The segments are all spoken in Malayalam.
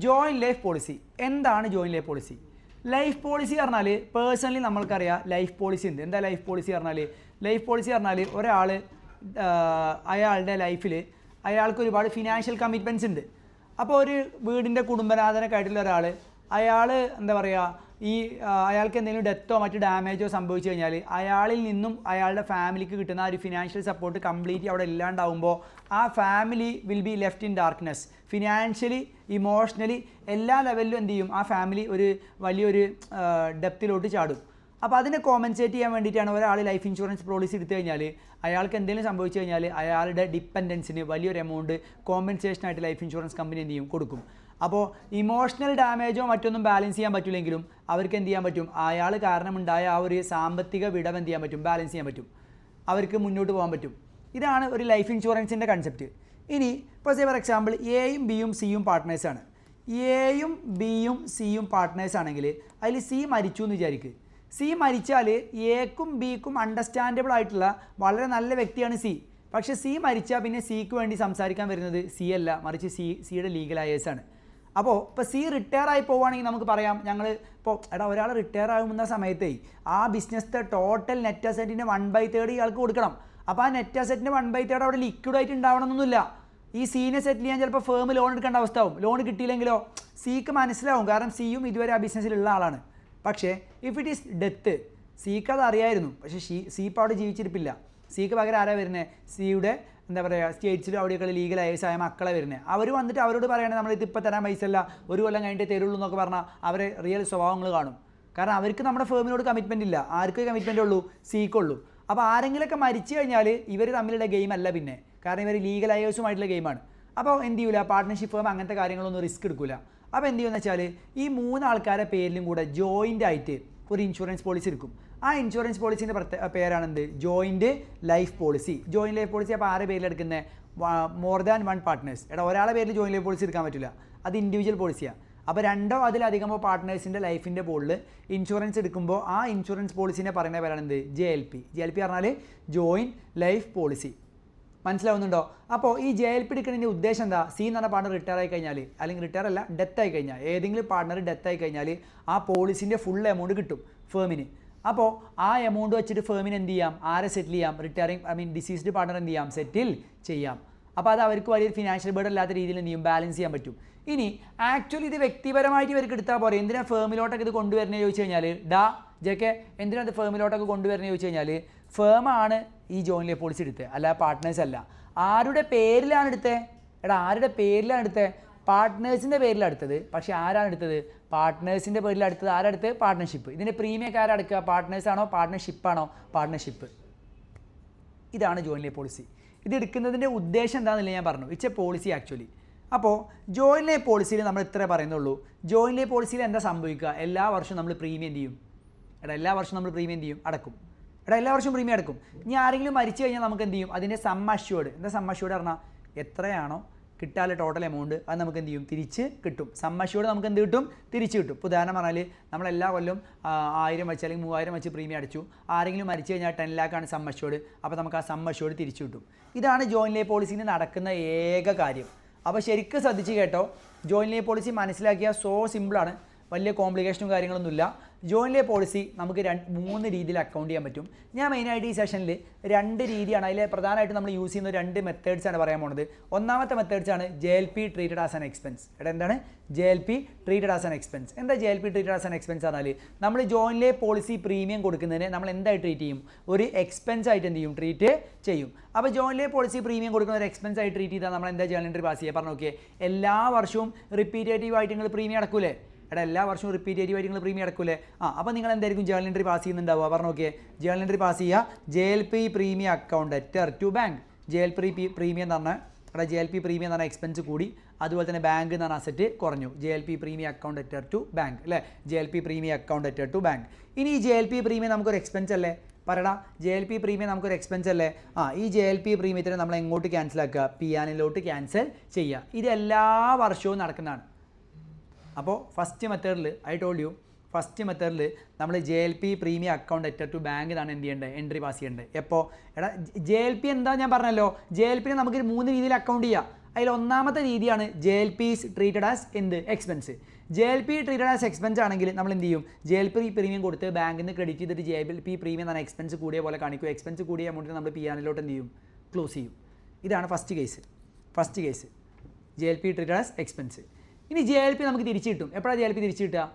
Joint life policy. എന്താണ് joint life policy? Life policy പറഞ്ഞാൽ പേഴ്സണലി നമ്മൾക്കറിയാം ലൈഫ് പോളിസി ഉണ്ട്. എന്താ ലൈഫ് പോളിസി പറഞ്ഞാൽ? ലൈഫ് പോളിസി പറഞ്ഞാൽ ഒരാൾ അയാളുടെ ലൈഫിൽ അയാൾക്ക് ഒരുപാട് ഫിനാൻഷ്യൽ കമ്മിറ്റ്മെൻറ്റ്സ് ഉണ്ട്. അപ്പോൾ ഒരു വീടിൻ്റെ കുടുംബനാഥനൊക്കെ ആയിട്ടുള്ള ഒരാൾ അയാൾ എന്താ പറയുക, അയാൾക്ക് എന്തെങ്കിലും ഡെത്തോ മറ്റ് ഡാമേജോ സംഭവിച്ചു കഴിഞ്ഞാൽ അയാളിൽ നിന്നും അയാളുടെ ഫാമിലിക്ക് കിട്ടുന്ന ആ ഒരു ഫിനാൻഷ്യൽ സപ്പോർട്ട് കംപ്ലീറ്റ് അവിടെ ഇല്ലാണ്ടാവുമ്പോൾ ആ family will be left in darkness. Financially, emotionally എല്ലാ ലെവലിലും എന്ത് ചെയ്യും, ആ ഫാമിലി ഒരു വലിയൊരു ഡെപ്തിലോട്ട് ചാടും. അപ്പോൾ അതിനെ കോമ്പൻസേറ്റ് ചെയ്യാൻ വേണ്ടിയിട്ടാണ് ഒരാൾ ലൈഫ് ഇൻഷുറൻസ് പോളിസി എടുത്തു കഴിഞ്ഞാൽ അയാൾക്ക് എന്തെങ്കിലും സംഭവിച്ചു കഴിഞ്ഞാൽ അയാളുടെ ഡിപ്പെൻഡൻസിന് വലിയൊരു എമൗണ്ട് കോമ്പൻസേഷനായിട്ട് ലൈഫ് ഇൻഷുറൻസ് കമ്പനി എന്ത് ചെയ്യും, കൊടുക്കും. അപ്പോൾ ഇമോഷണൽ ഡാമേജോ മറ്റൊന്നും ബാലൻസ് ചെയ്യാൻ പറ്റില്ലെങ്കിലും അവർക്ക് എന്ത് ചെയ്യാൻ പറ്റും, അയാൾ കാരണമുണ്ടായ ആ ഒരു സാമ്പത്തിക വിടവ് എന്ത് ചെയ്യാൻ പറ്റും, ബാലൻസ് ചെയ്യാൻ പറ്റും, അവർക്ക് മുന്നോട്ട് പോകാൻ പറ്റും. ഇതാണ് ഒരു ലൈഫ് ഇൻഷുറൻസിൻ്റെ കൺസെപ്റ്റ്. ഇനി ഇപ്പോൾ ഫോർ എക്സാമ്പിൾ എയും ബിയും സിയും പാർട്ട്നേഴ്സാണ്. എയും ബിയും സിയും പാർട്ട്നേഴ്സ് ആണെങ്കിൽ അതിൽ സി മരിച്ചു എന്ന് വിചാരിക്കുക. സി മരിച്ചാൽ എക്കും ബിക്കും അണ്ടർസ്റ്റാൻഡബിൾ ആയിട്ടുള്ള വളരെ നല്ല വ്യക്തിയാണ് സി. പക്ഷേ സി മരിച്ചാൽ പിന്നെ സിക്ക് വേണ്ടി സംസാരിക്കാൻ വരുന്നത് സി അല്ല, മറിച്ച് സിയുടെ ലീഗൽ അയേഴ്സാണ്. അപ്പോൾ ഇപ്പോൾ സി റിട്ടയർ ആയി പോവുകയാണെങ്കിൽ നമുക്ക് പറയാം, ഞങ്ങൾ ഇപ്പോൾ ഒരാൾ റിട്ടയർ ആകുന്ന സമയത്തേ ആ ബിസിനസ്സിൻ്റെ ടോട്ടൽ നെറ്റ് അസറ്റിൻ്റെ 1/3 ഇയാൾക്ക് കൊടുക്കണം. അപ്പോൾ ആ നെറ്റ് അസറ്റിൻ്റെ 1/3 അവിടെ ലിക്വിഡായിട്ട് ഉണ്ടാവണമെന്നൊന്നുമില്ല. ഈ സീനെ സെറ്റിൽ ചെയ്യാൻ ചിലപ്പോൾ ഫേം ലോൺ എടുക്കേണ്ട അവസ്ഥ ആവും. ലോൺ കിട്ടിയില്ലെങ്കിലോ സിക്ക് മനസ്സിലാവും, കാരണം സിയും ഇതുവരെ ആ ബിസിനസ്സിലുള്ള ആളാണ്. പക്ഷേ ഇഫ് ഇറ്റ് ഈസ് ഡെത്ത്, സിക്ക് അത് അറിയായിരുന്നു, പക്ഷേ സി ഇപ്പോൾ അവിടെ ജീവിച്ചിരിപ്പില്ല. സിക്ക് പകരം ആരാ വരുന്നത്, സിയുടെ എന്താ പറയുക സ്റ്റേറ്റ്സിലും അവിടെയൊക്കെ ലീഗൽ അയേഴ്സായ മക്കളെ വരുന്നത്. അവർ വന്നിട്ട് അവരോട് പറയുകയാണെങ്കിൽ നമ്മളിത് ഇപ്പോൾ തരാൻ പൈസ അല്ല, ഒരു കൊല്ലം കഴിഞ്ഞിട്ട് തരുള്ളൂ എന്നൊക്കെ പറഞ്ഞാൽ അവരെ റിയൽ സ്വഭാവങ്ങൾ കാണും. കാരണം അവർക്ക് നമ്മുടെ ഫേമിനോട് കമ്മിറ്റ്മെൻ്റ് ഇല്ല. ആർക്കും കമ്മിറ്റ്മെൻ്റ് ഉള്ളൂ, സിക്കുള്ളൂ. അപ്പോൾ ആരെങ്കിലുമൊക്കെ മരിച്ചു കഴിഞ്ഞാൽ ഇവർ തമ്മിലുള്ള ഗെയിം അല്ല പിന്നെ, കാരണം ഇവർ ലീഗൽ അയേഴ്സുമായിട്ടുള്ള ഗെയിമാണ്. അപ്പോൾ എന്ത് ചെയ്യില്ല, പാർട്ട്ണർഷിപ്പ് ഫേം അങ്ങനത്തെ കാര്യങ്ങളൊന്നും റിസ്ക് എടുക്കില്ല. അപ്പോൾ എന്ത് ചെയ്യുമെന്ന് വെച്ചാൽ ഈ 3 ആൾക്കാരുടെ പേരിലും കൂടെ ജോയിൻ്റ് ആയിട്ട് ഒരു ഇൻഷുറൻസ് പോളിസി എടുക്കും. ആ ഇൻഷുറൻസ് പോളിസിൻ്റെ പേരാണെന്ത്, joint life policy. Joint life policy അപ്പോൾ ആരുടെ പേരിലെടുക്കുന്നത്, മോർ ദാൻ 1 പാർട്ട്നേഴ്സ്. ഒരാളെ പേരിൽ ജോയിൻറ്റ് ലൈഫ് പോളിസി എടുക്കാൻ പറ്റില്ല, അത് ഇൻഡിവിജ്വൽ പോളിസിയാണ്. അപ്പോൾ 2 അതിലധികമോ പാർട്ട്നേഴ്സിൻ്റെ ലൈഫിൻ്റെ പോളിൽ ഇൻഷുറൻസ് എടുക്കുമ്പോൾ ആ ഇൻഷുറൻസ് പോളിസിനെ പറയുന്ന പേരാണെന്ത്, JLP. JLP പറഞ്ഞാൽ ജോയിൻറ്റ് ലൈഫ് പോളിസി. മനസ്സിലാവുന്നുണ്ടോ? അപ്പോൾ ഈ JLP എടുക്കുന്നതിൻ്റെ ഉദ്ദേശം എന്താ, സി എന്ന് പറഞ്ഞ പാർട്ണർ റിട്ടയർ ആയി കഴിഞ്ഞാൽ, അല്ലെങ്കിൽ റിട്ടയർ അല്ല ഡെത്ത് ആയി കഴിഞ്ഞാൽ, ഏതെങ്കിലും പാർട്ണർ ഡെത്ത് ആയി കഴിഞ്ഞാൽ ആ പോളിസിൻ്റെ ഫുൾ എമൗണ്ട് കിട്ടും ഫേമിന്. അപ്പോൾ ആ എമൗണ്ട് വെച്ചിട്ട് ഫേമിന് എന്ത് ചെയ്യാം, ആരെ സെറ്റിൽ ചെയ്യാം, ഡിസീസ്ഡ് പാർട്ണർ എന്ത് ചെയ്യാം, സെറ്റിൽ ചെയ്യാം. അപ്പോൾ അത് അവർക്ക് വലിയൊരു ഫിനാൻഷ്യൽ ബേർഡൻ ഇല്ലാത്ത രീതിയിൽ എന്ത് ചെയ്യും, ബാലൻസ് ചെയ്യാൻ പറ്റും. ഇനി ആക്ച്വലി ഇത് വ്യക്തിപരമായിട്ട് ഇവർക്ക് എടുത്താൽ പോരെ, എന്തിനാ ഫേമിലോട്ടൊക്കെ ഇത് കൊണ്ടുവരുന്നത് ചോദിച്ചു കഴിഞ്ഞാൽ, എന്തിനാ ഇത് ഫേമിലോട്ടൊക്കെ കൊണ്ടുവരുന്നത് ചോദിച്ചു കഴിഞ്ഞാൽ, ഫേമാണ് ഈ ജോയിൻറ്റ് ലൈഫ് പോളിസി എടുത്തത്, അല്ല പാർട്ട്നേഴ്സ് അല്ല. ആരുടെ പേരിലാണ് എടുത്തത്, ആരുടെ പേരിലാണ് എടുത്തത്, പാർട്ട്നേഴ്സിൻ്റെ പേരിലാണ് എടുത്തത്. പക്ഷേ ആരാണ് എടുത്തത്, പാർട്ട്നേഴ്സിൻ്റെ പേരിലെടുത്തത്. ആരെടുത്ത്, പാർട്ട്ണർഷിപ്പ്. ഇതിൻ്റെ പ്രീമിയൊക്കെ ആരടക്കുക, പാർട്ട്നേഴ്സ് ആണോ പാർട്ട്ണർഷിപ്പാണോ, പാർട്ട്ണർഷിപ്പ്. ഇതാണ് ജോയിൻറ്റ് ലൈഫ് പോളിസി. ഇത് എടുക്കുന്നതിൻ്റെ ഉദ്ദേശം എന്താണെന്നില്ല ഞാൻ പറഞ്ഞു, ഇറ്റ്സ് എ പോളിസി ആക്ച്വലി. അപ്പോൾ ജോയിൻറ്റ് ലൈഫ് പോളിസിയിൽ നമ്മൾ ഇത്രേ പറയുന്നുള്ളൂ. ജോയിൻറ്റ് ലൈഫ് പോളിസിയിൽ എന്താ സംഭവിക്കുക, എല്ലാ വർഷവും നമ്മൾ പ്രീമിയം എന്ത് ചെയ്യും, എല്ലാ വർഷവും നമ്മൾ പ്രീമിയം എന്ത് ചെയ്യും, അടക്കും. എല്ലാ വർഷവും പ്രീമിയം അടക്കും. ഇനി ആരെങ്കിലും മരിച്ചു കഴിഞ്ഞാൽ നമുക്ക് എന്ത് ചെയ്യും, അതിൻ്റെ സം അഷ്യൂർഡ്. എന്താ സം അഷ്യൂർഡ് പറഞ്ഞാൽ, എത്രയാണോ കിട്ടാനുള്ള ടോട്ടൽ എമൗണ്ട് അത് നമുക്ക് എന്ത് ചെയ്യും, തിരിച്ച് കിട്ടും. സം അഷ്യൂർഡ് നമുക്ക് എന്ത് കിട്ടും, തിരിച്ച് കിട്ടും. ഇപ്പോൾ ഉദാഹരണം പറഞ്ഞാൽ നമ്മളെല്ലാ കൊല്ലം 1000 വെച്ച് അല്ലെങ്കിൽ 3000 വെച്ച് പ്രീമിയം അടച്ചു. ആരെങ്കിലും മരിച്ചു കഴിഞ്ഞാൽ 10 ലാഖാണ് സം അഷ്യൂർഡ്. അപ്പോൾ നമുക്ക് ആ സം അഷ്യൂർഡ് തിരിച്ചു കിട്ടും. ഇതാണ് ജോയിൻറ്റ് ലൈഫ് പോളിസിയിൽ നടക്കുന്ന ഏക കാര്യം. അപ്പോൾ ശരിക്കും ശ്രദ്ധിച്ച് കേട്ടോ, ജോയിൻറ്റ് ലൈഫ് പോളിസി മനസ്സിലാക്കിയാൽ സോ സിമ്പിളാണ്, വലിയ കോംപ്ലിക്കേഷനും കാര്യങ്ങളൊന്നുമില്ല. ജോയിൻറ്റ് ലൈഫ് പോളിസി നമുക്ക് 3 രീതിയിൽ അക്കൗണ്ട് ചെയ്യാൻ പറ്റും. ഞാൻ മെയിനായിട്ട് ഈ സെഷനിൽ 2 രീതിയാണ്, അതിൽ പ്രധാനമായിട്ട് നമ്മൾ യൂസ് ചെയ്യുന്ന 2 മെത്തേഡ്സാണ് പറയാൻ പോകുന്നത്. ഒന്നാമത്തെ മെത്തേഡ്സാണ് JLP treated as an expense. എന്താണ് JLP treated as an expense? എന്താ JLP treated as an expense പറഞ്ഞാൽ, നമ്മൾ ജോയിൻറ്റ് ലൈഫ് പോളിസി പ്രീമിയം കൊടുക്കുന്നതിന് നമ്മൾ എന്തായി ട്രീറ്റ് ചെയ്യും, ഒരു എക്സ്പെൻസ് ആയിട്ട് എന്ത് ചെയ്യും, ട്രീറ്റ് ചെയ്യും. അപ്പോൾ ജോയിൻറ്റ് ലൈഫ് പോളിസി പ്രീമിയം കൊടുക്കുന്ന ഒരു എക്സ്പെൻസ് ആയിട്ട് ട്രീറ്റ് ചെയ്താൽ നമ്മൾ എന്താ ജേർണൽ എൻട്രി പാസ് ചെയ്യുക, പറഞ്ഞു നോക്കിയേ. എല്ലാ വർഷവും റിപ്പീറ്റേറ്റീവ് ആയിട്ട് നിങ്ങൾ പ്രീമിയം അടക്കൂലേ, എല്ലാ വർഷവും റിപ്പീറ്റേറ്റീവ് ആയിട്ട് നിങ്ങൾ പ്രീമിയം അടക്കൂലേ. അപ്പോൾ നിങ്ങൾ എന്തായിരിക്കും ജേർണൽ എൻട്രി പാസ് ചെയ്യുന്നുണ്ടാവുക, പറഞ്ഞു നോക്കിയേ. ജേർണൽ എൻട്രി പാസ് ചെയ്യുക, JLP premium account letter to bank. JLP premium എന്ന് പറഞ്ഞാൽ JLP പ്രീമിയം എന്ന് പറഞ്ഞാൽ എക്സ്പെൻസ് കൂടി, അതുപോലെ തന്നെ ബാങ്ക് എന്ന് പറഞ്ഞ അസറ്റ് കുറഞ്ഞു. JLP premium account letter to bank അല്ലേ, JLP premium account letter to bank. ഇനി ഈ JLP പ്രീമിയം നമുക്കൊരു എക്സ്പെൻസ് അല്ലേ, പറയടാ, JLP പ്രീമിയം നമുക്കൊരു എക്സ്പെൻസ് അല്ലേ. ഈ JLP പ്രീമിയത്തിന് നമ്മൾ എങ്ങോട്ട് ക്യാൻസൽ ആക്കുക, PNLോട്ട് ക്യാൻസൽ ചെയ്യുക. ഇത് എല്ലാ വർഷവും നടക്കുന്നതാണ്. അപ്പോൾ ഫസ്റ്റ് മെത്തേഡിൽ ഫസ്റ്റ് മെത്തേഡിൽ നമ്മൾ JLP premium account letter to bank എന്നാണ് എന്ത് ചെയ്യേണ്ടത്, എൻട്രി പാസ് ചെയ്യേണ്ടത്. എപ്പോൾ JLP എന്താ ഞാൻ പറഞ്ഞല്ലോ, JLP നമുക്ക് 3 രീതിയിൽ അക്കൗണ്ട് ചെയ്യാം. അതിൽ ഒന്നാമത്തെ രീതിയാണ് JLP ഈസ് ട്രീറ്റഡ് ആസ് എന്ത് expense. JLP treated as expense ആണെങ്കിൽ നമ്മൾ എന്ത് ചെയ്യും, JLP പ്രീമിയം കൊടുത്ത് ബാങ്കിൽ നിന്ന് ക്രെഡിറ്റ് ചെയ്തിട്ട് JLP പ്രീമിയം തന്നെ എക്സ്പെൻസ് കൂടിയ പോലെ കാണിക്കും. എക്സ്പെൻസ് കൂടിയ എമൗണ്ടിൽ നമ്മൾ P&L എന്ത് ചെയ്യും, ക്ലോസ് ചെയ്യും. ഇതാണ് first case JLP treated as expense. ഇനി JLP നമുക്ക് തിരിച്ചു കിട്ടും. എപ്പോഴാണ് JLP തിരിച്ചു കിട്ടുക?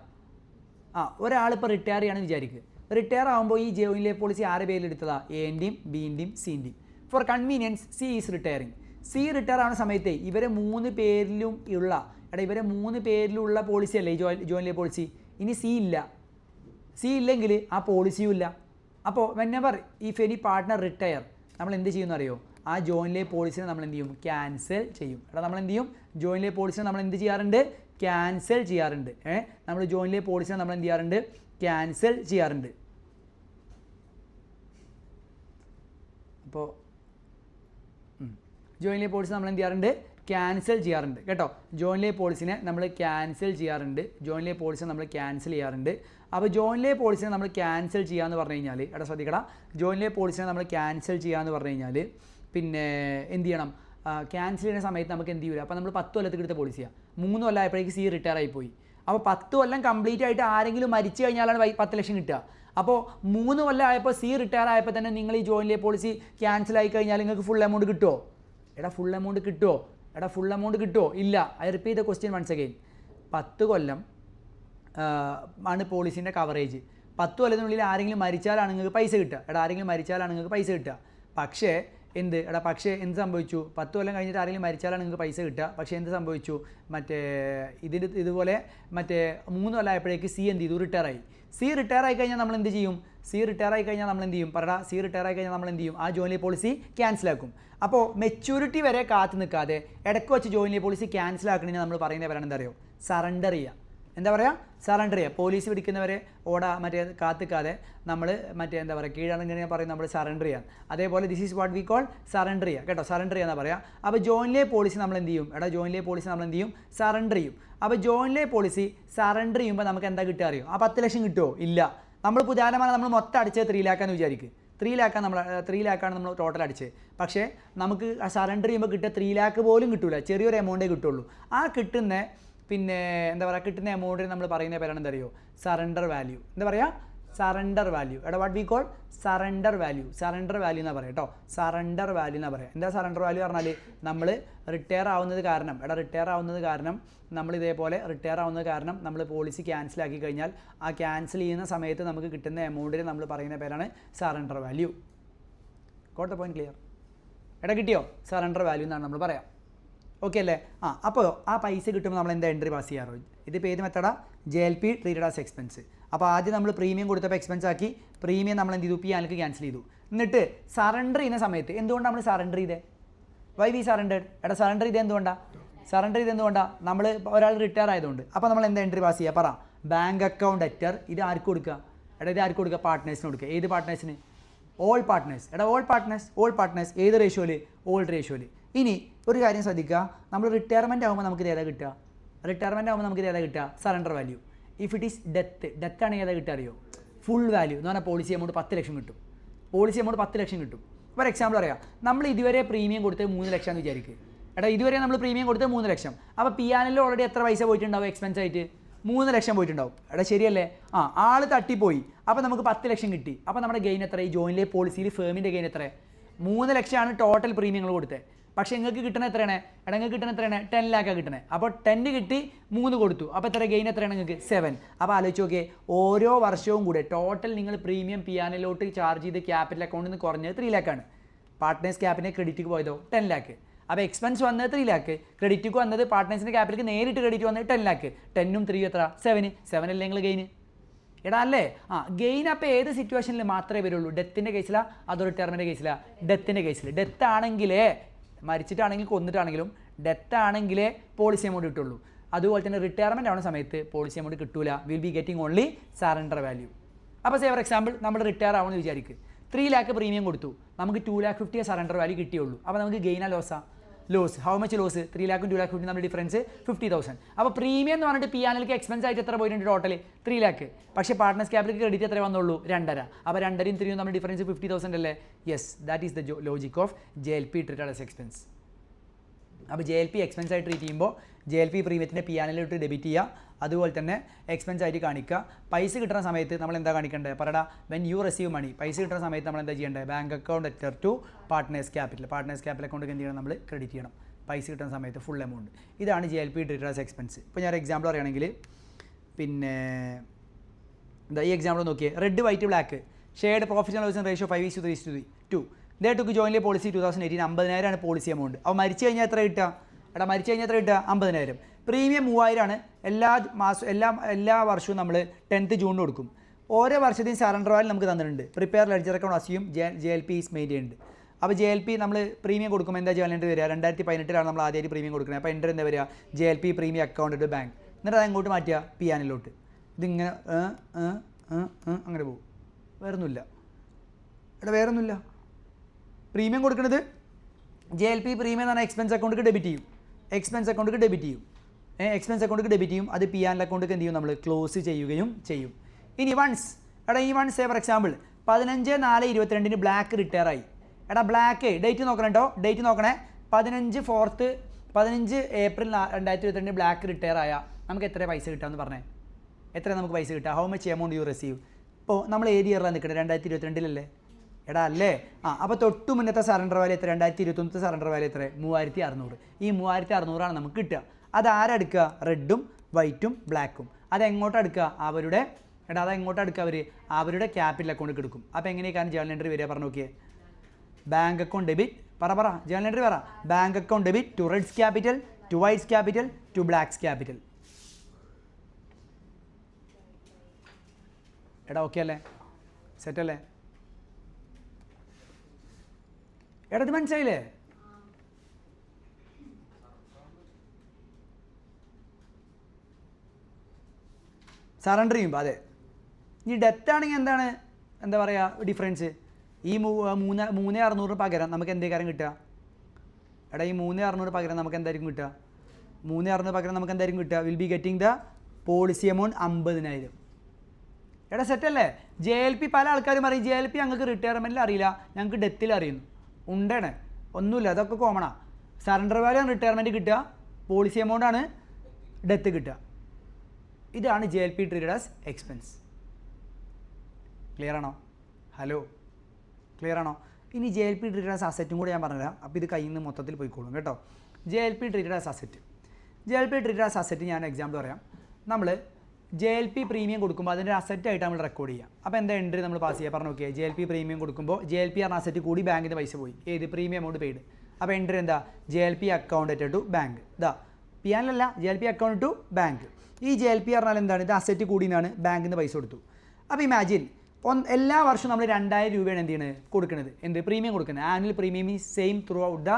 ഒരാളിപ്പോൾ റിട്ടയർ ചെയ്യാണെന്ന് വിചാരിക്കുക. റിട്ടയർ ആകുമ്പോൾ ഈ ജോയിൻ ലൈഫ് പോളിസി ആരെ പേരിൽ എടുത്തതാണ്? എൻ്റെയും ബിൻ്റെയും സിൻ്റെയും. For convenience C is retiring. C retire ആവുന്ന സമയത്ത് ഇവരെ 3 പേരിലും ഉള്ള പോളിസി അല്ലേ ജോയിൻ ലൈഫ് പോളിസി. ഇനി സി ഇല്ലെങ്കിൽ ആ പോളിസിയും ഇല്ല. അപ്പോൾ whenever if any partner retire നമ്മൾ എന്ത് ചെയ്യുമെന്ന് അറിയോ, ആ ജോയിൻ ലൈഫ് പോളിസിനെ നമ്മൾ എന്ത് ചെയ്യും, ക്യാൻസൽ ചെയ്യും. നമ്മൾ എന്ത് ചെയ്യും, ജോയിൻ ലൈഫ് പോളിസിനെ നമ്മൾ എന്ത് ചെയ്യാറുണ്ട്, ക്യാൻസൽ ചെയ്യാറുണ്ട്. നമ്മൾ ജോയിൻ ലൈഫ് പോളിസിനെ നമ്മൾ എന്ത് ചെയ്യാറുണ്ട്, ക്യാൻസൽ ചെയ്യാറുണ്ട്. അപ്പോൾ ജോയിൻ ലൈഫ് പോളിസി നമ്മൾ എന്ത് ചെയ്യാറുണ്ട്, ക്യാൻസൽ ചെയ്യാറുണ്ട് കേട്ടോ. ജോയിൻ ലൈഫ് പോളിസിനെ നമ്മൾ ക്യാൻസൽ ചെയ്യാറുണ്ട്. അപ്പോൾ ജോയിൻ ലൈഫ് പോളിസിനെ നമ്മൾ ക്യാൻസൽ ചെയ്യാന്ന് പറഞ്ഞു കഴിഞ്ഞാൽ ശ്രദ്ധിക്കടാ, ജോയിൻ ലൈഫ് പോളിസിനെ നമ്മൾ ക്യാൻസൽ ചെയ്യാന്ന് പറഞ്ഞു കഴിഞ്ഞാൽ പിന്നെ എന്ത് ചെയ്യണം, ക്യാൻസൽ ചെയ്യുന്ന സമയത്ത് നമുക്ക് എന്ത് ചെയ്യില്ല. അപ്പോൾ നമ്മൾ 10 കൊല്ലത്തേക്ക് എടുത്ത പോളിസിയാണ്. 3 കൊല്ലം ആയപ്പോഴേക്ക് സി റിട്ടയർ ആയിപ്പോയി. അപ്പോൾ 10 കൊല്ലം കംപ്ലീറ്റ് ആയിട്ട് ആരെങ്കിലും മരിച്ചു കഴിഞ്ഞാലാണ് 10 ലക്ഷം കിട്ടുക. അപ്പോൾ 3 കൊല്ലം ആയപ്പോൾ സി റിട്ടയർ ആയപ്പോൾ തന്നെ നിങ്ങൾ ഈ ജോയിൻ ലൈഫ് പോളിസി ക്യാൻസൽ ആയി കഴിഞ്ഞാൽ നിങ്ങൾക്ക് ഫുൾ എമൗണ്ട് കിട്ടുമോ? ഫുൾ എമൗണ്ട് കിട്ടുമോ? ഇല്ല. I repeat the question once again. 10 കൊല്ലം ആണ് പോളിസിൻ്റെ കവറേജ്. 10 കൊല്ലത്തിനുള്ളിൽ ആരെങ്കിലും മരിച്ചാലാണ് നിങ്ങൾക്ക് പൈസ കിട്ടുക. പക്ഷേ എന്ത് സംഭവിച്ചു, 10 കൊല്ലം കഴിഞ്ഞിട്ട് ആരെങ്കിലും മരിച്ചാലാണ് നിങ്ങൾക്ക് പൈസ കിട്ടുക. പക്ഷേ എന്ത് സംഭവിച്ചു, ഇതുപോലെ 3 കൊല്ലം ആയപ്പോഴേക്ക് സി എന്ത് ചെയ്തു, റിട്ടയർ ആയി. സി റിട്ടയർ ആയി കഴിഞ്ഞാൽ നമ്മൾ എന്ത് ചെയ്യും, ആ ജോയിൻ ലൈഫ് പോളിസി ക്യാൻസലാക്കും. അപ്പോൾ മെച്യൂരിറ്റി വരെ കാത്തു നിൽക്കാതെ ഇടയ്ക്ക് വെച്ച് ജോയിൻ ലൈഫ് പോളിസി ക്യാൻസലാക്കണമെങ്കിൽ നമ്മൾ പറയുന്ന പേരാണ് എന്താ പറയുക, സറണ്ടർ ചെയ്യുക. പോലീസ് പിടിക്കുന്നവരെ കാത്തിക്കാതെ നമ്മൾ കീഴടങ്ങുന്നതിനെ പറയും നമ്മൾ സറണ്ടർ ചെയ്യാൻ. അതേപോലെ this is what we call surrender ചെയ്യുക കേട്ടോ. സറണ്ടർ ചെയ്യാന്ന് പറയാം. അപ്പോൾ ജോയിൻ ലൈഫ് പോളിസി നമ്മൾ എന്ത് ചെയ്യും, സറണ്ടർ ചെയ്യും. അപ്പോൾ ജോയിൻ ലൈഫ് പോളിസി സറണ്ടർ ചെയ്യുമ്പോൾ നമുക്ക് എന്താ കിട്ടുക അറിയോ, ആ 10 ലക്ഷം കിട്ടുമോ? ഇല്ല. നമ്മൾ ഉദാഹരണമാണ് നമ്മൾ മൊത്തം അടിച്ചത് 3 ലാക്കാന്ന് വിചാരിക്കും. 3 ലാക്കാണ് നമ്മൾ ടോട്ടൽ അടിച്ചത്. പക്ഷേ നമുക്ക് സറണ്ടർ ചെയ്യുമ്പോൾ കിട്ടുക 3 ലാക്ക് പോലും കിട്ടില്ല, ചെറിയൊരു എമൗണ്ടേ കിട്ടുള്ളൂ. ആ കിട്ടുന്ന കിട്ടുന്ന എമൗണ്ടിന് നമ്മൾ പറയുന്ന പേരാണ് എന്താ അറിയോ, surrender value. What we call surrender value എന്നാ പറയാം കേട്ടോ. സറണ്ടർ വാല്യൂ എന്നാ പറയാം. എന്താ സറണ്ടർ വാല്യൂ പറഞ്ഞാൽ നമ്മൾ റിട്ടയർ ആവുന്നത് കാരണം നമ്മൾ പോളിസി ക്യാൻസൽ ആക്കി കഴിഞ്ഞാൽ ആ ക്യാൻസൽ ചെയ്യുന്ന സമയത്ത് നമുക്ക് കിട്ടുന്ന എമൗണ്ടിന് നമ്മൾ പറയുന്ന പേരാണ് surrender value. Got the point clear? കിട്ടിയോ? സറണ്ടർ വാല്യൂ എന്നാണ് നമ്മൾ പറയാം. ഓക്കെ അല്ലേ? അപ്പോൾ ആ പൈസ കിട്ടുമ്പോൾ നമ്മൾ എന്താ എൻട്രി പാസ് ചെയ്യാറോ? ഇതിപ്പോൾ ഏത് മെത്തഡാ? JLP treated as expense. അപ്പോൾ ആദ്യം നമ്മൾ പ്രീമിയം കൊടുത്തപ്പോൾ എക്സ്പെൻസ് ആക്കി, പ്രീമിയം നമ്മൾ എന്ത് ചെയ്തു, P&L ക്യാൻസൽ ചെയ്തു. എന്നിട്ട് സറണ്ടർ ചെയ്യുന്ന സമയത്ത് എന്തുകൊണ്ടാണ് നമ്മൾ സറണ്ടർ ചെയ്തേ? Y V surrendered? സറണ്ടർ ചെയ്ത് എന്തുകൊണ്ടാണ്? നമ്മൾ ഒരാൾ റിട്ടയർ ആയതുകൊണ്ട്. അപ്പോൾ നമ്മൾ എന്താ എൻട്രി പാസ് ചെയ്യുക? Bank account debtor. ഇത് ആർക്ക് കൊടുക്കുക? ഇത് ആർക്ക് കൊടുക്കുക? പാർട്ട്നേഴ്സിന് കൊടുക്കുക. ഏത് പാർട്ട്നേഴ്സിന്? All partners. ഏത് റേഷ്യോയിൽ? ഓൾഡ് റേഷ്യോയിൽ. ഇനി ഒരു കാര്യം ശ്രദ്ധിക്കുക, നമ്മൾ റിട്ടയർമെൻറ്റ് ആകുമ്പോൾ നമുക്ക് ഏതാ കിട്ടുക? Surrender value. If it is death ആണെങ്കിൽ ഏതാ കിട്ടുക അറിയോ? ഫുൾ വാല്യൂ എന്ന് പറഞ്ഞാൽ പോളിസി എമൗണ്ട് 10 ലക്ഷം കിട്ടും. ഫോർ എക്സാമ്പിൾ പറയാം, നമ്മൾ ഇതുവരെ പ്രീമിയം കൊടുത്ത് 3 ലക്ഷം എന്ന് വിചാരിക്കുക. ഇതുവരെ നമ്മൾ പ്രീമിയം കൊടുത്ത് 3 ലക്ഷം. അപ്പോൾ P&L ഓൾറെഡി എത്ര പൈസ പോയിട്ടുണ്ടാവും എക്സ്പെൻസ് ആയിട്ട്? 3 ലക്ഷം പോയിട്ടുണ്ടാവും. ശരിയല്ലേ? ആൾ തട്ടിപ്പോയി. അപ്പോൾ നമുക്ക് 10 ലക്ഷം കിട്ടി. അപ്പോൾ നമ്മുടെ ഗെയിൻ എത്ര? ഈ ജോയിൻ ലൈഫ് പോളിസിയിൽ ഫേമിൻ്റെ ഗെയിൻ എത്ര? 3 ലക്ഷമാണ് ടോട്ടൽ പ്രീമിയങ്ങൾ കൊടുത്തത്. പക്ഷേ നിങ്ങൾക്ക് കിട്ടണ എത്രയാണ്? 10 ലാക്കാണ് കിട്ടണേ. അപ്പോൾ 10 കിട്ടി, 3 കൊടുത്തു. അപ്പോൾ എത്ര ഗെയിൻ എത്രയാണ് നിങ്ങൾക്ക്? 7. അപ്പോൾ ആലോചിച്ച് നോക്കിയേ, ഓരോ വർഷവും കൂടെ ടോട്ടൽ നിങ്ങൾ പ്രീമിയം P&L ചാർജ് ചെയ്ത് ക്യാപിറ്റൽ അക്കൗണ്ടിൽ നിന്ന് കുറഞ്ഞത് 3 ലാക്കാണ്. പാർട്ട്നേഴ്സ് ക്യാപിറ്റൽ ക്രെഡിറ്റിക്ക് പോയതോ 10 ലാക്ക്. അപ്പോൾ എക്സ്പെൻസ് വന്നത് 3 ലാക്ക്, ക്രെഡിറ്റിക്ക് വന്നത് പാർട്ട്നേഴ്സിൻ്റെ ക്യാപിറ്റലിക്ക് നേരിട്ട് ക്രെഡിറ്റ് വന്നത് 10 ലാക്ക്. 10ഉം 3 എത്ര? 7 അല്ലേ നിങ്ങൾ ഗെയിൻ? അല്ലേ? ഗെയിൻ അപ്പോൾ ഏത് സിറ്റുവേഷനിൽ മാത്രമേ വരുള്ളൂ? ഡെത്തിൻ്റെ കേസിലാണ് അതോ റിട്ടയർമെൻറ്റ് കേസിലാണ്? ഡെത്തിൻ്റെ കേസിൽ. ഡെത്ത് ആണെങ്കിലേ, മരിച്ചിട്ടാണെങ്കിൽ കൊന്നിട്ടാണെങ്കിലും ഡെത്ത് ആണെങ്കിലേ പോളിസി എമൗണ്ട് കിട്ടുള്ളൂ. അതുപോലെ തന്നെ റിട്ടയർമെൻറ്റ് ആവുന്ന സമയത്ത് പോളിസി എമൗണ്ട് കിട്ടൂല. Will be getting only surrender value. അപ്പോൾ ഫോർ എക്സാമ്പിൾ നമ്മൾ റിട്ടയർ ആവുമെന്ന് വിചാരിക്കുക. 3 ലാക്ക് പ്രീമിയം കൊടുത്തു, നമുക്ക് 2,50,000 സറണ്ടർ വാല്യൂ കിട്ടിയുള്ളൂ. അപ്പോൾ നമുക്ക് ഗെയിനാ ലോസ്? How much loss? 3 ലാക്കും 2,50,000 നമ്മുടെ ഡിഫറൻസ് 50,000. അപ്പോൾ പ്രീമിയം എന്ന് പറഞ്ഞിട്ട് P&L എക്സ്പെൻസ് ആയിട്ട് എത്ര പോയിട്ടുണ്ട് ടോട്ടൽ? 3 ലാക്ക്. പക്ഷേ പാർട്ട്നേഴ്സ് ക്യാപിറ്റലിക്ക് ക്രെഡിറ്റ് എത്ര വന്നുള്ളൂ? 2.5. അപ്പോൾ 2.5ഉം 3ഉം നമ്മുടെ ഡിഫറൻസ് 50,000 അല്ലേ? Yes, that is the logic of JLP treated as expense. അപ്പോൾ ജെ എൽ പി എക്സ്പെൻസ് ആയിട്ട് ട്രീറ്റ് ചെയ്യുമ്പോൾ ജെ എൽ പി പ്രീമിയത്തിൻ്റെ പി ആനിലോട്ട് ഡെബിറ്റ് ചെയ്യുക, അതുപോലെ തന്നെ എക്സ്പെൻസ് ആയിട്ട് കാണിക്കുക. പൈസ കിട്ടുന്ന സമയത്ത് നമ്മൾ എന്താ കാണിക്കേണ്ടത് പറയടാ, വെൻ യു റിസീവ് മണി, പൈസ കിട്ടുന്ന സമയത്ത് നമ്മൾ എന്താ ചെയ്യേണ്ടത്, bank account letter to partners capital account എന്ത് ചെയ്യണം, നമ്മൾ ക്രെഡിറ്റ് ചെയ്യണം പൈസ കിട്ടുന്ന സമയത്ത് ഫുൾ എമൗണ്ട്. ഇതാണ് J L P treated as expense. ഇപ്പോൾ ഞാൻ എക്സാമ്പിൾ പറയുകയാണെങ്കിൽ പിന്നെ എന്താ ഈ എക്സാമ്പിൾ നോക്കിയേ, red white black shared profit and loss ratio 5:3:2. They took jointly policy 2018 50,000 policy amount. അപ്പോൾ മരിച്ചു കഴിഞ്ഞാൽ എത്ര കിട്ടുക, മരിച്ചു കഴിഞ്ഞാൽ എത്ര കിട്ടുക, 50,000. പ്രീമിയം 3,000 എല്ലാ വർഷവും നമ്മൾ 10th ജൂണിന് കൊടുക്കും. ഓരോ വർഷത്തെയും സറണ്ടർ വാല്യൂ നമുക്ക് തന്നിട്ടുണ്ട്. Prepare ledger account assume J L P is maintained. അപ്പോൾ ജെ എൽ പി നമ്മൾ പ്രീമിയം കൊടുക്കുമ്പോൾ എന്താ ചെയ്യാനായിട്ട് വരിക, 2018 നമ്മൾ ആദ്യമായിട്ട് പ്രീമിയം കൊടുക്കുന്നത്. അപ്പോൾ എൻ്റർ എന്താ വരിക, J L P premium account to bank. എന്നിട്ട് അത് അങ്ങോട്ട് മാറ്റുക പി ആനിലോട്ട്. ഇതിങ്ങനെ അങ്ങനെ പോകും, വേറൊന്നുമില്ല വേറൊന്നുമില്ല. പ്രീമിയം കൊടുക്കുന്നത് ജെ എൽ പി പ്രീമിയം എന്ന് പറഞ്ഞാൽ എക്സ്പെൻസ് അക്കൗണ്ടിലേക്ക് ഡെബിറ്റ് ചെയ്യും, എക്സ്പെൻസ് അക്കൗണ്ടിലേക്ക് ഡെബിറ്റ് ചെയ്യും. അത് പി ആൻഡ് അക്കൗണ്ടിലേക്ക് എന്ത് ചെയ്യും, നമ്മൾ ക്ലോസ് ചെയ്യുകയും ചെയ്യും. ഇനി once for example 15/4/22 black retire ആയി. ബ്ലാക്ക് ഡേറ്റ് നോക്കണം കേട്ടോ, ഡേറ്റ് നോക്കണേ. 15 ഏപ്രിൽ 2022 ബ്ലാക്ക് റിട്ടയർ ആയ നമുക്ക് എത്ര പൈസ കിട്ടാമെന്ന് പറഞ്ഞേ, എത്ര നമുക്ക് പൈസ കിട്ടുക, how much amount U receive. ഇപ്പോൾ നമ്മൾ ഏത് ഇയറിലാണ് നിൽക്കുന്നത്, 2022 അല്ലേ. അപ്പോൾ തൊട്ട് മുന്നത്തെ സറണ്ടർ വാല്യൂ എത്ര, 2021 സറണ്ടർ വാല്യൂ എത്ര, 3,600. ഈ 3,600 നമുക്ക് കിട്ടുക. അത് ആരെടുക്കുക, റെഡും വൈറ്റും ബ്ലാക്കും. അതെങ്ങോട്ട് എടുക്കുക, അതെങ്ങോട്ട് എടുക്കുക, അവരുടെ ക്യാപിറ്റൽ അക്കൗണ്ടിൽ എടുക്കും. അപ്പോൾ എങ്ങനെയൊക്കെയാണ് ജേണൽ എൻട്രി വരിക പറഞ്ഞു നോക്കിയേ. Bank account debit journal entry bank account debit to red's capital, to white's capital, to black's capital. Okay അല്ലേ, സെറ്റ് അല്ലേ, ഇത് മനസ്സിലായില്ലേ. സറണ്ടർ ചെയ്യുമ്പോൾ അതെ. ഈ ഡെത്ത് ആണെങ്കിൽ എന്താ പറയുക ഡിഫറൻസ്, ഈ 3,600 പകരം നമുക്ക് എന്തേ കാര്യം കിട്ടുക, ഈ 3,600 പകരം നമുക്ക് എന്തായിരിക്കും കിട്ടുക, 3,600 പകരം നമുക്ക് എന്തായിരിക്കും കിട്ടുക, will be getting the policy amount 50,000. സെറ്റല്ലേ. ജെ എൽ പി പല ആൾക്കാരും പറയും ജെ എൽ പി ഞങ്ങൾക്ക് റിട്ടയർമെൻറ്റിൽ അറിയില്ല, ഞങ്ങൾക്ക് ഡെത്തിൽ അറിയുന്നു. ഉണ്ടേണ്, ഒന്നുമില്ല, അതൊക്കെ കോമണാണ്. സറണ്ടർ വാല്യൂ ആണ് റിട്ടയർമെൻറ്റ് കിട്ടുക, പോളിസി എമൗണ്ട് ആണ് ഡെത്ത് കിട്ടുക. ഇതാണ് J L P treated as expense. Clear ആണോ, ഹലോ ക്ലിയർ ആണോ. ഇനി J L P treated as അസറ്റും കൂടെ ഞാൻ പറഞ്ഞുതരാം. അപ്പോൾ ഇത് കയ്യിൽ നിന്ന് മൊത്തത്തിൽ പോയിക്കോളും കേട്ടോ. J L P treated as asset ഞാൻ എക്സാമ്പിൾ പറയാം. നമ്മൾ ജെ എൽ പി പ്രീമിയം കൊടുക്കുമ്പോൾ അതിൻ്റെ അസറ്റായിട്ട് നമ്മൾ റെക്കോർഡ് ചെയ്യാം. അപ്പോൾ എന്താ എൻട്രി നമ്മൾ പാസ് ചെയ്യുക പറഞ്ഞു നോക്കിയാൽ, ജെ എൽ പി പ്രീമിയം കൊടുക്കുമ്പോൾ ജെ എൽ പി പറഞ്ഞ അസറ്റ് കൂടി ബാങ്കിൻ്റെ പൈസ പോയി, ഏത് പ്രീമിയം എമൗണ്ട് പെയ്ഡ്. അപ്പോൾ എൻട്രി എന്താ, J L P account to bank. P ആനല്ല, J L P account to bank. ഈ ജെ എൽ പി പറഞ്ഞാൽ എന്താണ്, ഇത് അസറ്റ് കൂടിയാണ് ബാങ്കിൽ നിന്ന് പൈസ കൊടുത്തു. അപ്പോൾ ഇമാജിൻ എല്ലാ വർഷവും നമ്മൾ 2,000 രൂപയാണ് എന്ത് ചെയ്യുന്നത് കൊടുക്കുന്നത്, പ്രീമിയം കൊടുക്കുന്നത്. ആനുവൽ പ്രീമിയം ഈ same through out the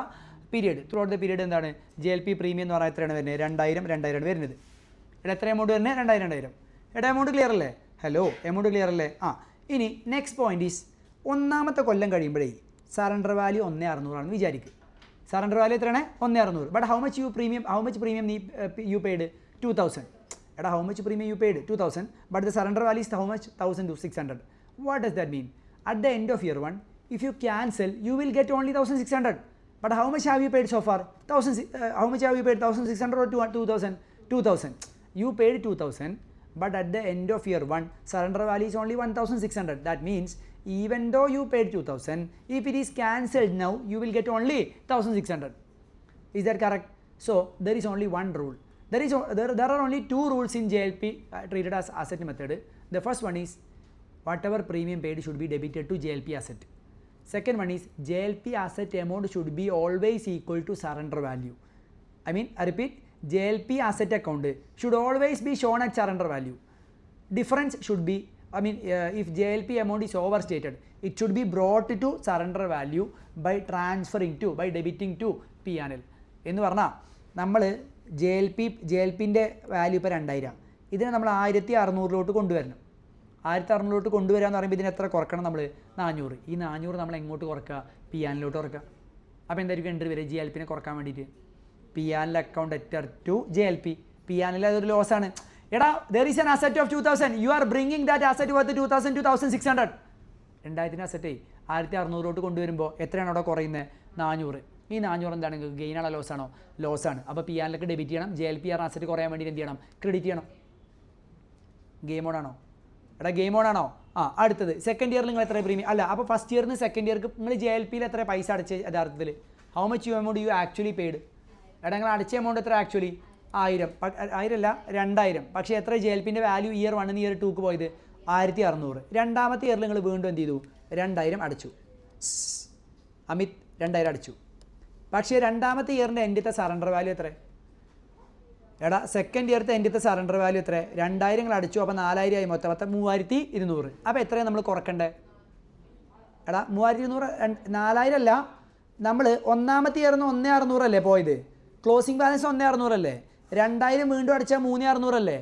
period എന്താണ്, ജെ എൽ പി പ്രീമിയം എന്ന് പറഞ്ഞാൽ എത്രയാണ് വരുന്നത്, 2,000 വരുന്നത്. എത്ര എമൗണ്ട് വരുന്നത്, 2,000. എമൗണ്ട് ക്ലിയർ അല്ലേ, ഹലോ എമൗണ്ട് ക്ലിയർ അല്ലേ. ഇനി നെക്സ്റ്റ് പോയിന്റ് ഈസ്, ഒന്നാമത്തെ കൊല്ലം കഴിയുമ്പോഴേ സറണ്ടർ വാല്യൂ 1,600 വിചാരിക്കുക. സറണ്ടർ വാല്യൂ എത്രയാണ്, 1,600. But how much premium U paid 2,000. How much premium U paid 2,000, but the surrender value is how much 1,600. What does that mean, at the end of year 1 if you cancel you will get only 1,600. But how much have you paid so far, 1,600 or 2,000? 2,000. You paid 2,000, but at the end of year 1 surrender value is only 1,600. That means even though you paid 2,000, if it is cancelled now you will get only 1,600. Is that correct? So there is only one rule. There are only two rules in JLP treated as asset method. The first one is whatever premium paid should be debited to JLP asset. Second one is JLP asset amount should be always equal to surrender value. I repeat, JLP asset account should always be shown at surrender value. Difference should be, if JLP amount is overstated, it should be brought to surrender value by debiting to P&L. എന്ന് പറഞ്ഞാൽ നമ്മൾ ജെ എൽ പിൻ്റെ വാല്യൂ ഇപ്പോൾ 2,000, ഇതിനെ നമ്മൾ 1,600 കൊണ്ടുവരണം. 1,600 കൊണ്ടുവരിക എന്ന് പറയുമ്പോൾ ഇതിന് എത്ര കുറക്കണം, നമ്മൾ 400. ഈ 400 നമ്മൾ എങ്ങോട്ട് കുറക്കുക, P&L കുറക്കുക. അപ്പോൾ എന്തായിരിക്കും എൻട്രി വരിക, ജെ എൽ പിനെ കുറക്കാൻ വേണ്ടിയിട്ട് P&L account എറ്റർ to JLP. P&L അതൊരു ലോസ് ആണ്. there is an asset of 2,000, you are bringing that asset worth 2,000 to 1,600. 2,000 asset 1,600 കൊണ്ടുവരുമ്പോൾ എത്രയാണ് അവിടെ കുറയുന്നത്, 400. ഈ 400 എന്താണ് നിങ്ങൾക്ക് ഗെയിൻ ആണോ ലോസ് ആണോ? ലോസ് ആണ്. അപ്പോൾ പി ആറിലേക്ക് ഡെബിറ്റ് ചെയ്യണം. J L P R asset കുറയാൻ വേണ്ടി എന്ത് ചെയ്യണം? ക്രെഡിറ്റ് ചെയ്യണം. ഗെയിം ഓൺ ആണോ? എടാ ഗെയിം ഓൺ ആണോ? അടുത്തത് സെക്കൻഡ് ഇയറിൽ നിങ്ങൾ എത്ര പ്രീമിയം അല്ല, അപ്പോൾ ഫസ്റ്റ് ഇയറിന് സെക്കൻഡ് ഇയർക്ക് നിങ്ങൾ ജെ എൽ പിയിൽ എത്ര പൈസ അടച്ച് യഥാർത്ഥത്തിൽ? How much amount you actually paid? എടാ നിങ്ങൾ അടച്ച എമൗണ്ട് എത്ര ആക്ച്വലി? 1000 അല്ല 2000. പക്ഷേ എത്ര ജെ എൽ പിൻ്റെ വാല്യൂ ഇയർ 1 ഇയർ 2ക്ക് പോയത്? 1600. രണ്ടാമത്തെ ഇയറിൽ നിങ്ങൾ വീണ്ടും എന്ത് ചെയ്തു? 2000 അടച്ചു. അമിത് 2000 അടച്ചു. പക്ഷേ രണ്ടാമത്തെ ഇയറിൻ്റെ എൻ്റത്തെ സറണ്ടർ വാല്യൂ എത്ര? എടാ സെക്കൻഡ് ഇയറത്തെ എൻ്റത്തെ സറണ്ടർ വാല്യൂ എത്ര? 2000 അടച്ചു. അപ്പോൾ 4000 ആയി മൊത്തം 3200. അപ്പോൾ എത്രയാണ് നമ്മൾ കുറക്കണ്ടേ? എടാ 3200 4000 അല്ല, നമ്മൾ ഒന്നാമത്തെ ഇയറിന് 1600 അല്ലേ പോയത്? ക്ലോസിംഗ് ബാലൻസ് 1600 അല്ലേ? 2000 വീണ്ടും അടിച്ചാൽ 3600 അല്ലേ?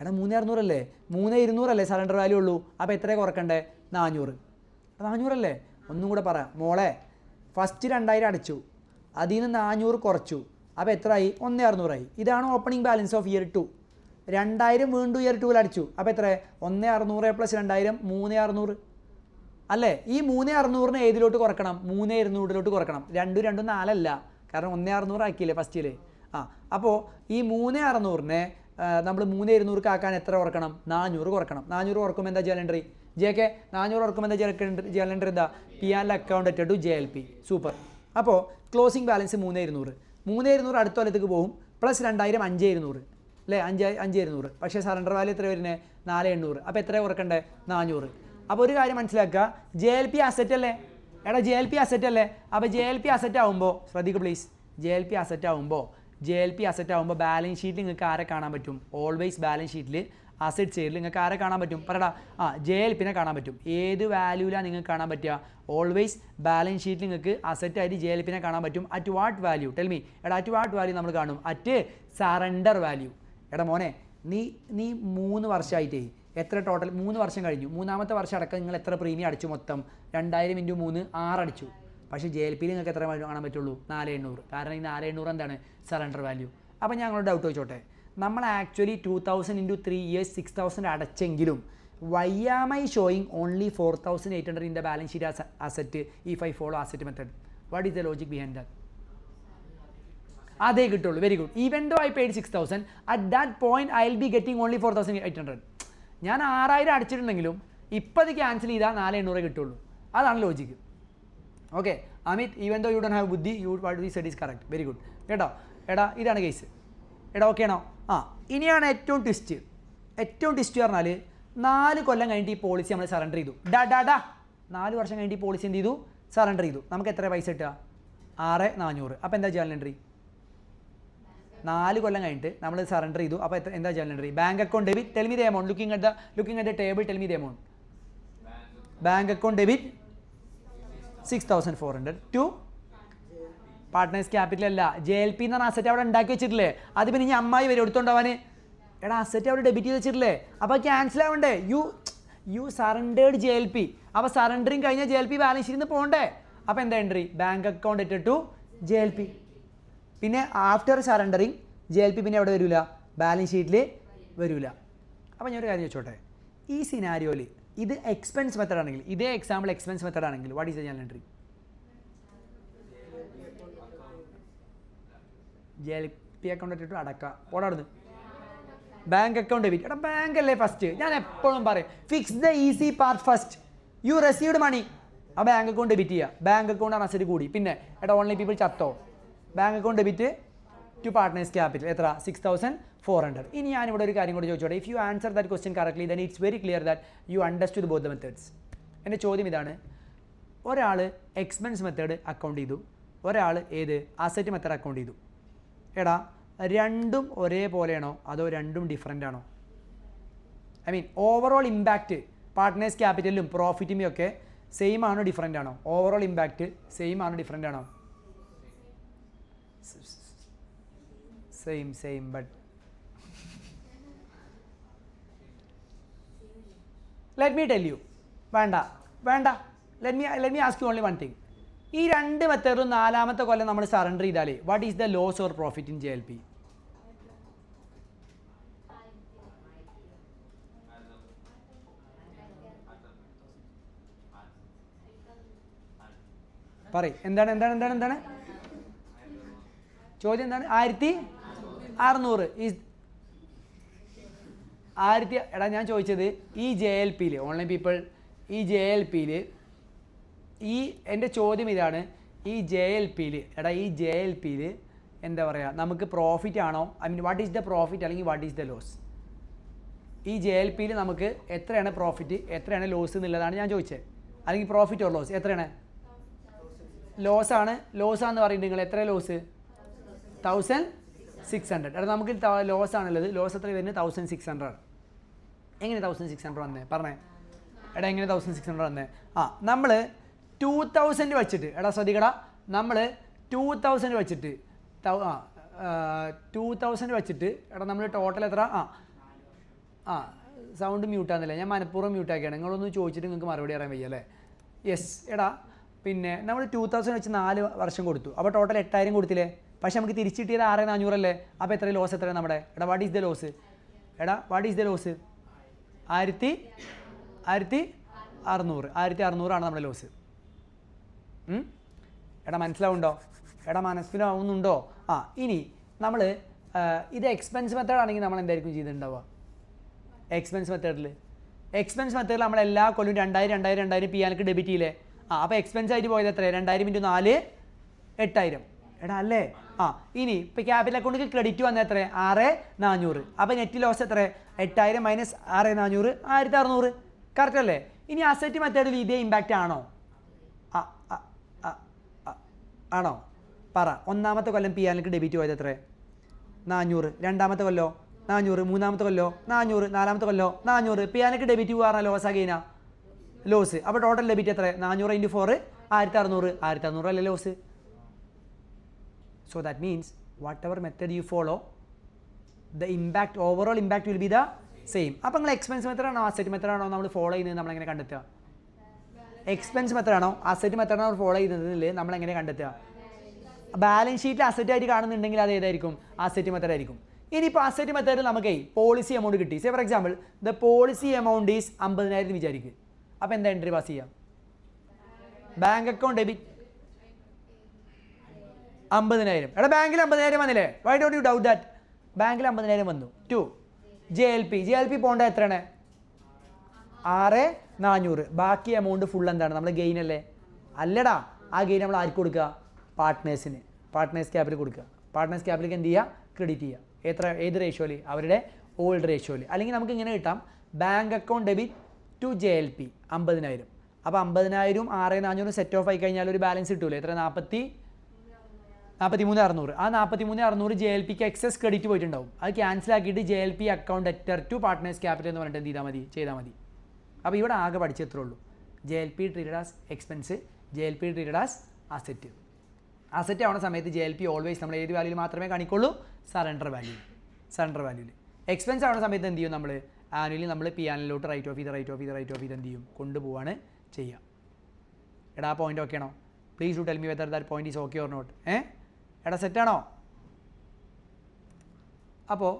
എടാ 3600 അല്ലേ? 3200 അല്ലേ സറണ്ടർ വാല്യൂ ഉള്ളൂ? അപ്പോൾ എത്രയാണ് കുറക്കണ്ടേ? 400. 400 അല്ലേ? ഒന്നും കൂടെ പറയാം മോളെ. ഫസ്റ്റ് 2000 അടച്ചു, അതിൽ നിന്ന് 400 കുറച്ചു. അപ്പോൾ എത്രയായി? 1600 ആയി. ഇതാണ് ഓപ്പണിംഗ് ബാലൻസ് ഓഫ് ഇയർ 2. 2000 വീണ്ടും ഇയർ 2 അടിച്ചു. അപ്പോൾ എത്ര? 1600 പ്ലസ് 2000 3600 അല്ലേ? ഈ 3600 ഏതിലോട്ട് കുറക്കണം? 3200 കുറക്കണം. 2 4 അല്ല, കാരണം 1600 ആക്കിയില്ലേ ഫസ്റ്റിൽ. അപ്പോൾ ഈ 3600 നമ്മൾ 3200 ആക്കാൻ എത്ര കുറക്കണം? 400 കുറക്കണം. 400 കുറക്കുമ്പോൾ എന്താ ജേലൻട്രി? ജെ കെ 400 കുറക്കുമ്പോൾ എന്താ ജേലൻട്രി? എന്താ? P and account to J L P. Super. അപ്പോൾ ക്ലോസിംഗ് ബാലൻസ് 3200. 3200 അടുത്ത കൊല്ലത്തേക്ക് പോകും. പ്ലസ് 2000 5200 അല്ലേ? 5200. പക്ഷേ സറണ്ടർ വാല്യൂ എത്ര വരുന്നത്? 4800. അപ്പോൾ എത്ര കുറക്കണ്ടേ? 400. അപ്പോൾ ഒരു കാര്യം മനസ്സിലാക്കുക, ജെ എൽ പി അസറ്റ് അല്ലേ? എടാ ജെ എൽ പി അസറ്റ് അല്ലേ? അപ്പോൾ ജെ എൽ പി അസറ്റ് ആകുമ്പോൾ ശ്രദ്ധിക്കുക please. J L P asset ആകുമ്പോൾ ബാലൻസ് ഷീറ്റിൽ നിങ്ങൾക്ക് ആരെ കാണാൻ പറ്റും? ഓൾവേസ് ബാലൻസ് ഷീറ്റിൽ അസറ്റ് സൈഡിൽ നിങ്ങൾക്ക് ആരെ കാണാൻ പറ്റും? പറയടാ. ജെ എൽ പിനെ കാണാൻ പറ്റും. ഏത് വാല്യൂലാണ് നിങ്ങൾക്ക് കാണാൻ പറ്റുക? ഓൾവേസ് ബാലൻസ് ഷീറ്റിൽ നിങ്ങൾക്ക് അസറ്റ് ആയിട്ട് ജെ എൽ പിനെ കാണാൻ പറ്റും. At what value? Tell me. എടാ അറ്റ് വാട്ട് വാല്യൂ നമ്മൾ കാണും? At surrender value. എടാ മോനെ, നീ 3 വർഷമായിട്ടേ എത്ര ടോട്ടൽ? 3 വർഷം കഴിഞ്ഞു. മൂന്നാമത്തെ വർഷം അടക്കം നിങ്ങൾ എത്ര പ്രീമിയം അടിച്ചു? മൊത്തം 2000 × 3 6 അടിച്ചു. പക്ഷേ ജെ എൽ പിയിൽ നിങ്ങൾക്ക് എത്ര കാണാൻ പറ്റുള്ളൂ? 4800. കാരണം ഈ 4800 എന്താണ്? Surrender value. അപ്പോൾ ഞങ്ങളോട് ഡൗട്ട് ചോദിച്ചോട്ടെ, നമ്മൾ ആക്ച്വലി 2000 × 3 years 6000 അടച്ചെങ്കിലും why am I showing only 4800 in the balance sheet asset if I follow asset method? What is the logic behind that? അതേ കിട്ടുള്ളൂ. Very good. Even though I paid 6000 at that point I will be getting only 4800. ഞാൻ 6000 അടിച്ചിട്ടുണ്ടെങ്കിലും ഇപ്പം അത് ക്യാൻസൽ ചെയ്താൽ 4800 കിട്ടുള്ളൂ. അതാണ് logic. Okay Amit, even though you don't have ബുദ്ധി, you what we said is correct. Very good കേട്ടോ. എടാ ഇതാണ് കേസ്. എടാ ഓക്കെ ആണോ? ഇനിയാണ് ഏറ്റവും ട്വിസ്റ്റ് പറഞ്ഞാൽ 4 കൊല്ലം കഴിഞ്ഞിട്ട് ഈ പോളിസി നമ്മൾ സറണ്ടർ ചെയ്തു. 4 വർഷം കഴിഞ്ഞിട്ട് ഈ പോളിസി എന്ത് ചെയ്തു? സറണ്ടർ ചെയ്തു. നമുക്ക് എത്ര പൈസ കിട്ടുക? 6400. അപ്പോൾ എന്താ ജേർണൽ എൻട്രി? 4 കൊല്ലം കഴിഞ്ഞിട്ട് നമ്മൾ സറണ്ടർ ചെയ്തു. അപ്പോൾ എന്താ journal entry? Bank account debit. Tell me the amount. Looking at the table. Tell me the amount. Bank account debit 6400 to partners capital അല്ല, ജെ എൽ പി എന്ന് പറഞ്ഞ അസറ്റ് അവിടെ ഉണ്ടാക്കി വെച്ചിട്ടില്ലേ? അത് പിന്നെ ഇനി അമ്മായി വരും എടുത്തോണ്ടാവാൻ. എടാ അസറ്റ് അവിടെ ഡെബിറ്റ് ചെയ്ത് വെച്ചിട്ടില്ലേ? അപ്പോൾ ക്യാൻസൽ ആവണ്ടേ? You surrendered J L P. അപ്പോൾ സറണ്ടറിങ് കഴിഞ്ഞാൽ ജെ എൽ പി ബാലൻസ് ഷീറ്റിൽ നിന്ന് പോകണ്ടേ? അപ്പോൾ എന്താ എൻട്രി? ബാങ്ക് അക്കൗണ്ട് ഇട്ട് ടു ജെ എൽ പി. പിന്നെ after surrendering J L P പിന്നെ എവിടെ വരില്ല? ബാലൻസ് ഷീറ്റിൽ വരില്ല. അപ്പോൾ ഞാനൊരു കാര്യം ചോദിച്ചോട്ടെ, ഈ സിനാരിയോയിൽ ഇത് എക്സ്പെൻസ് മെത്തേഡ് ആണെങ്കിൽ, ഇതേ എക്സാമ്പിൾ എക്സ്പെൻസ് മെത്തേഡ് ആണെങ്കിൽ what is the journal entry? J L P account ഇട്ടിട്ട് അടക്കാം. ഓടാടുന്നു ബാങ്ക് അക്കൗണ്ട് ഡെബിറ്റ്. എടാ ബാങ്ക് അല്ലേ ഫസ്റ്റ്? ഞാൻ എപ്പോഴും പറയും fix the easy part first. You received money, ആ ബാങ്ക് അക്കൗണ്ട് ഡെബിറ്റ് ചെയ്യുക. ബാങ്ക് അക്കൗണ്ട് ആണ് അസറ്റ് കൂടി. പിന്നെ എടാ ഓൺലൈൻ പീപ്പിൾ ചത്തോ? Bank account debit to partners capital എത്ര? 6400. ഇനി ഞാനിവിടെ ഒരു കാര്യം കൂടി ചോദിച്ചോട്ടെ. If you answer that question correctly then it's very clear that you understood both the methods. എൻ്റെ ചോദ്യം ഇതാണ്, ഒരാൾ എക്സ്പെൻസ് മെത്തേഡ് അക്കൗണ്ട് ചെയ്തു, ഒരാൾ ഏത് അസറ്റ് മെത്തേഡ് അക്കൗണ്ട് ചെയ്തു. എടാ രണ്ടും ഒരേപോലെയാണോ അതോ രണ്ടും ഡിഫറൻ്റ് ആണോ? I mean overall impact partners ക്യാപിറ്റലിലും പ്രോഫിറ്റിലും ഒക്കെ സെയിം ആണോ ഡിഫറൻ്റ് ആണോ? ഓവറോൾ ഇമ്പാക്റ്റ് സെയിം ആണോ ഡിഫറൻ്റ് ആണോ? Same but let me tell you. വേണ്ട let me ask you only one thing. ഈ രണ്ട് മെത്തേഡും 4ാമത്തെ കൊല്ലം നമ്മൾ സറണ്ടർ ചെയ്താലേ what is the loss or profit in J L P? പറയ്. എന്താണ്? ചോദ്യം എന്താണ്? 1600 ഈസ് എടാ ഞാൻ ചോദിച്ചത് ഈ JLPയിൽ ഓൺലൈൻ പീപ്പിൾ ഈ JLPയിൽ ഈ എൻ്റെ ചോദ്യം ഇതാണ്, ഈ JLPയിൽ എടാ ഈ JLPയിൽ എന്താ പറയുക, നമുക്ക് പ്രോഫിറ്റ് ആണോ, I mean what is the profit അല്ലെങ്കിൽ വാട്ട് ഈസ് ദ ലോസ്? ഈ JLPയിൽ നമുക്ക് എത്രയാണ് പ്രോഫിറ്റ് എത്രയാണ് ലോസ് എന്നുള്ളതാണ് ഞാൻ ചോദിച്ചത്. അല്ലെങ്കിൽ പ്രോഫിറ്റ് ഓർ ലോസ് എത്രയാണ്? ലോസാന്ന് പറയുന്നത് നിങ്ങൾ എത്ര ലോസ്? 1600. എടാ നമുക്ക് ലോസ് ആണുള്ളത്. ലോസ് എത്ര വരുന്നത്? 1600 ആണ്. എങ്ങനെ 1600 വന്നേ പറഞ്ഞേ? എടാ എങ്ങനെ 1600 വന്നേ? നമ്മൾ 2000 വെച്ചിട്ട്, എടാ ശ്രദ്ധിക്കടാ, നമ്മൾ 2000 വെച്ചിട്ട് 2000 വെച്ചിട്ട് എടാ നമ്മൾ ടോട്ടൽ എത്ര? സൗണ്ട് മ്യൂട്ടാകുന്നില്ല, ഞാൻ മനഃപൂർവ്വം മ്യൂട്ടാക്കിയാണ്. നിങ്ങളൊന്ന് ചോദിച്ചിട്ട് നിങ്ങൾക്ക് മറുപടി അറിയാൻ വയ്യ അല്ലേ? യെസ്. എടാ പിന്നെ നമ്മൾ 2000 വെച്ച് 4 വർഷം കൊടുത്തു, അപ്പോൾ ടോട്ടൽ 8000 കൊടുത്തില്ലേ? പക്ഷെ നമുക്ക് തിരിച്ച് കിട്ടിയത് 6400 അല്ലേ? അപ്പോൾ എത്ര ലോസ് എത്രയാണ് നമ്മുടെ? എടാ വാട്ട് ഈസ് ദ ലോസ്? എടാ വാട്ട് ഈസ് ദ ലോസ്? 1600 ആണ് നമ്മുടെ ലോസ്. എടാ മനസ്സിലാവുന്നുണ്ടോ? മനസ്സിലാവുന്നുണ്ടോ? ഇനി നമ്മൾ ഇത് എക്സ്പെൻസ് മെത്തേഡ് ആണെങ്കിൽ നമ്മൾ എന്തായിരിക്കും ചെയ്തിട്ടുണ്ടാവുക? എക്സ്പെൻസ് മെത്തേഡിൽ നമ്മൾ എല്ലാ കൊല്ലവും 2000 പിയാനക്ക് ഡെബിറ്റ് ചെയ്യില്ലേ? അപ്പോൾ എക്സ്പെൻസ് ആയിട്ട് പോയത് എത്ര? 2000 × 4 8000. എടാ അല്ലേ? ഇനി ഇപ്പോൾ ക്യാപിറ്റൽ അക്കൗണ്ടിൽ ക്രെഡിറ്റ് വന്നത് എത്ര? 6400. അപ്പോൾ നെറ്റ് ലോസ് എത്ര? 8000 മൈനസ് 6400 1600. കറക്റ്റ് അല്ലേ? ഇനി അസറ്റ് മെത്തേഡിൽ ഇതേ ഇമ്പാക്റ്റ് ആണോ? ആണോ പറ. ഒന്നാമത്തെ കൊല്ലം പിയാനക്ക് ഡെബിറ്റ് പോയത് എത്ര? 400. രണ്ടാമത്തെ കൊല്ലോ 400. മൂന്നാമത്തെ കൊല്ലോ 400. നാലാമത്തെ കൊല്ലോ 400. പിയാനക്ക് ഡെബിറ്റ് പോകാറ ലോസ് ആകെയിനാ ലോസ്. അപ്പോൾ ടോട്ടൽ ഡെബിറ്റ് എത്ര? 400 × 4 1600. 1600 അല്ലേ loss? So that means whatever method you follow, the overall impact will be the same. അപ്പോൾ നിങ്ങൾ എക്സ്പെൻസ് മെത്തേഡ് ആണോ അസറ്റ് മെത്തേഡ് ആണോ നമ്മൾ ഫോളോ ചെയ്യുന്നത്? നമ്മളെങ്ങനെ കണ്ടെത്തുക? എക്സ്പെൻസ് മെത്തേഡ് ആണോ അസറ്റ് മെത്തേഡ് ആണോ ഫോളോ ചെയ്യുന്നതിൽ നമ്മളെങ്ങനെ കണ്ടെത്തുക? ബാലൻസ് ഷീറ്റിൽ അസറ്റ് ആയിട്ട് കാണുന്നുണ്ടെങ്കിൽ അത് ഏതായിരിക്കും? അസറ്റ് മെത്തേഡ് ആയിരിക്കും. ഇനിയിപ്പോൾ അസറ്റ് മെത്തേഡിൽ നമുക്ക് പോളിസി എമൗണ്ട് കിട്ടി. Say for example the policy amount is 50000 വിചാരിക്കും. അപ്പോൾ എന്താ എൻട്രി പാസ് ചെയ്യാം? Bank account debit 50000. എടാ ബാങ്കിൽ 50000 വന്നില്ലേ? Why don't you doubt that? ബാങ്കിൽ 50000 വന്നു. 2 JLP പോണ്ട എത്രയാണ്? 6400. ബാക്കി എമൗണ്ട് ഫുൾ എന്താണ്? നമ്മൾ ഗെയിൻ അല്ലേ? അല്ലടാ, ആ ഗെയിൻ നമ്മൾ ആർക്ക് കൊടുക്കുക? പാർട്ട്നേഴ്സിന്. പാർട്ട്നേഴ്സ് ക്യാപിറ്റൽ കൊടുക്കുക. പാർട്ട്നേഴ്സ് ക്യാപിറ്റലിക്ക് എന്ത് ചെയ്യുക? ക്രെഡിറ്റ് ചെയ്യുക. ഏത് റേഷ്യോയിൽ? അവരുടെ ഓൾഡ് റേഷ്യോയിൽ. അല്ലെങ്കിൽ നമുക്ക് ഇങ്ങനെ കിട്ടാം, bank account debit to JLP 50000. അപ്പോൾ 50000 6400 സെറ്റ് ഓഫ് ആയി കഴിഞ്ഞാൽ ഒരു ബാലൻസ് കിട്ടൂലേ? എത്ര? 43600. ആ 43600 JLPക്ക് എക്സസ് ക്രെഡിറ്റ് പോയിട്ടുണ്ടാവും. അത് ക്യാൻസൽ ആക്കിയിട്ട് JLP account debtor to partners capital എന്ന് പറഞ്ഞിട്ട് എന്ത് ചെയ്താൽ മതി. അപ്പോൾ ഇവിടെ ആകെ പഠിച്ചെത്രേ ഉള്ളൂ. JLP treated as expense, JLP treated as asset. Asset ആവുന്ന സമയത്ത് JLP ഓൾവേസ് നമ്മൾ ഏത് വാല്യൂയിൽ മാത്രമേ കാണിക്കുള്ളൂ? സറണ്ടർ വാല്യൂയിൽ. എക്സ്പെൻസ് ആവുന്ന സമയത്ത് എന്ത് ചെയ്യും? നമ്മൾ ആനുവലി നമ്മൾ പിയാനിലോട്ട് റൈറ്റ് ഓഫ് ചെയ്ത് എന്ത് ചെയ്യും? കൊണ്ടുപോവാണ് ചെയ്യുക. എടാ ആ പോയിന്റ് ഓക്കെ ആണോ? Please do tell me whether that point is okay or not. എടാ സെറ്റാണോ? അപ്പോൾ